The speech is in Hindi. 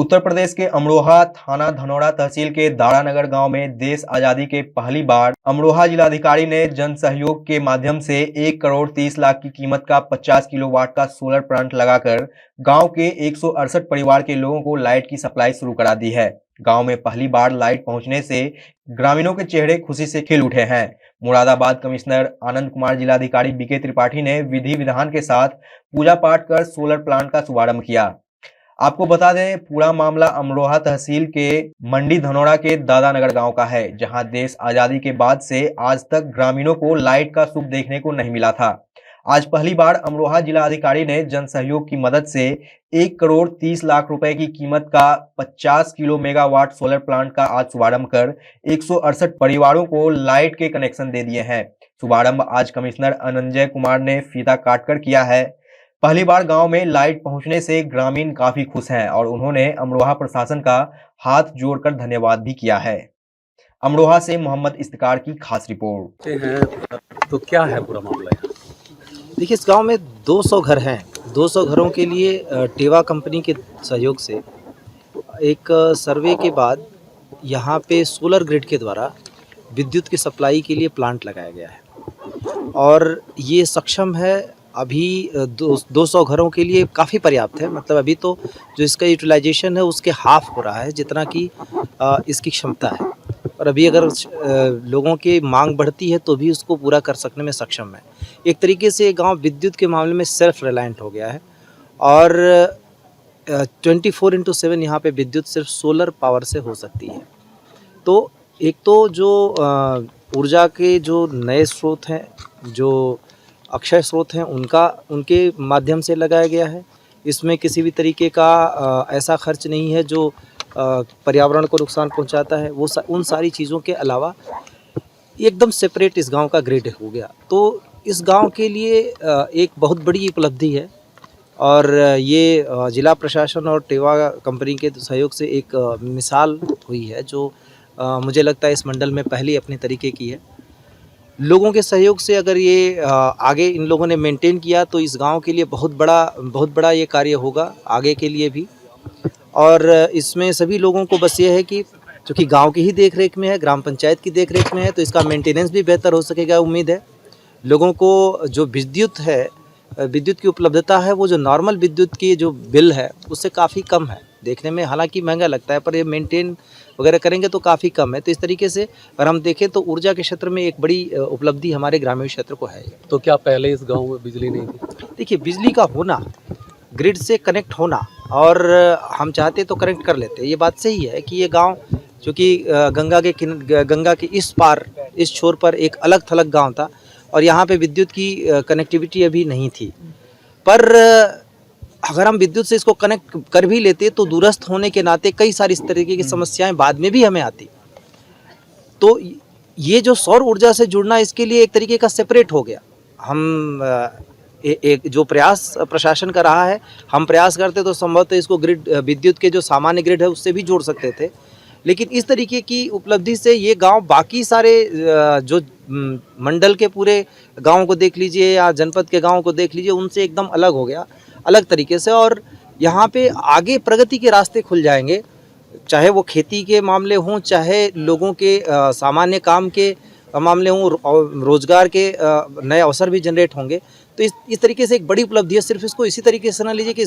उत्तर प्रदेश के अमरोहा थाना धनौरा तहसील के दारानगर गांव में देश आजादी के पहली बार अमरोहा जिलाधिकारी ने जन सहयोग के माध्यम से 1 करोड़ 30 लाख की कीमत का 50 किलोवाट का सोलर प्लांट लगाकर गांव के 168 परिवार के लोगों को लाइट की सप्लाई शुरू करा दी है। गांव में पहली बार लाइट पहुंचने से ग्रामीणों के चेहरे खुशी से खिल उठे हैं। मुरादाबाद कमिश्नर आनंद कुमार जिलाधिकारी बीके त्रिपाठी ने विधि विधान के साथ पूजा पाठ कर सोलर प्लांट का शुभारंभ किया। आपको बता दें, पूरा मामला अमरोहा तहसील के मंडी धनौरा के दादानगर गांव का है, जहां देश आजादी के बाद से आज तक ग्रामीणों को लाइट का सुख देखने को नहीं मिला था। आज पहली बार अमरोहा जिलाधिकारी ने जन सहयोग की मदद से 1 करोड़ 30 लाख रुपए की कीमत का 50 किलो मेगावाट सोलर प्लांट का आज शुभारंभ कर 168 परिवारों को लाइट के कनेक्शन दे दिए हैं। शुभारंभ आज कमिश्नर अनंजय कुमार ने फीता काटकर किया है। पहली बार गांव में लाइट पहुंचने से ग्रामीण काफी खुश हैं और उन्होंने अमरोहा प्रशासन का हाथ जोड़कर धन्यवाद भी किया है। अमरोहा से मोहम्मद इफ्तिकार की खास रिपोर्ट। तो क्या है पूरा मामला यहाँ? देखिए, इस गांव में 200 घर हैं। 200 घरों के लिए टेवा कंपनी के सहयोग से एक सर्वे के बाद यहाँ पे सोलर ग्रिड के द्वारा विद्युत की सप्लाई के लिए प्लांट लगाया गया है और ये सक्षम है। अभी 200 घरों के लिए काफ़ी पर्याप्त है। मतलब अभी तो जो इसका यूटिलाइजेशन है उसके हाफ हो रहा है जितना कि इसकी क्षमता है, और अभी अगर लोगों की मांग बढ़ती है तो भी उसको पूरा कर सकने में सक्षम है। एक तरीके से गांव विद्युत के मामले में सेल्फ रिलायंट हो गया है और 24/7 यहाँ पे विद्युत सिर्फ सोलर पावर से हो सकती है। तो एक तो जो ऊर्जा के जो नए स्रोत हैं, जो अक्षय स्रोत हैं, उनके माध्यम से लगाया गया है। इसमें किसी भी तरीके का ऐसा खर्च नहीं है जो पर्यावरण को नुकसान पहुंचाता है। वो उन सारी चीज़ों के अलावा एकदम सेपरेट इस गांव का ग्रिड हो गया। तो इस गांव के लिए एक बहुत बड़ी उपलब्धि है और ये जिला प्रशासन और टेवा कंपनी के सहयोग से एक मिसाल हुई है जो मुझे लगता है इस मंडल में पहली अपने तरीके की है। लोगों के सहयोग से अगर ये आगे इन लोगों ने मेंटेन किया तो इस गांव के लिए बहुत बड़ा ये कार्य होगा आगे के लिए भी। और इसमें सभी लोगों को बस ये है कि चूँकि गांव की ही देखरेख में है, ग्राम पंचायत की देखरेख में है, तो इसका मेंटेनेंस भी बेहतर हो सकेगा। उम्मीद है लोगों को जो विद्युत है, विद्युत की उपलब्धता है, वो जो नॉर्मल विद्युत की जो बिल है उससे काफ़ी कम है। देखने में हालांकि महंगा लगता है पर ये मेंटेन वगैरह करेंगे तो काफ़ी कम है। तो इस तरीके से अगर हम देखें तो ऊर्जा के क्षेत्र में एक बड़ी उपलब्धि हमारे ग्रामीण क्षेत्र को है। तो क्या पहले इस गांव में बिजली नहीं थी? देखिए, बिजली का होना, ग्रिड से कनेक्ट होना, और हम चाहते तो कनेक्ट कर लेते। ये बात सही है कि ये गांव चूँकि गंगा के इस पार, इस छोर पर एक अलग थलग गाँव था और यहाँ पे विद्युत की कनेक्टिविटी अभी नहीं थी। पर अगर हम विद्युत से इसको कनेक्ट कर भी लेते तो दूरस्थ होने के नाते कई सारी इस तरीके की समस्याएं बाद में भी हमें आती। तो ये जो सौर ऊर्जा से जुड़ना, इसके लिए एक तरीके का सेपरेट हो गया। हम एक जो प्रयास प्रशासन का रहा है, हम प्रयास करते तो संभवतः इसको ग्रिड, विद्युत के जो सामान्य ग्रिड है उससे भी जोड़ सकते थे। लेकिन इस तरीके की उपलब्धि से ये गांव बाकी सारे जो मंडल के पूरे गाँव को देख लीजिए या जनपद के गाँव को देख लीजिए, उनसे एकदम अलग हो गया, अलग तरीके से। और यहाँ पे आगे प्रगति के रास्ते खुल जाएंगे, चाहे वो खेती के मामले हों, चाहे लोगों के सामान्य काम के मामले हों, रोजगार के नए अवसर भी जनरेट होंगे। तो इस तरीके से एक बड़ी उपलब्धि है। सिर्फ इसको इसी तरीके से ना लीजिए कि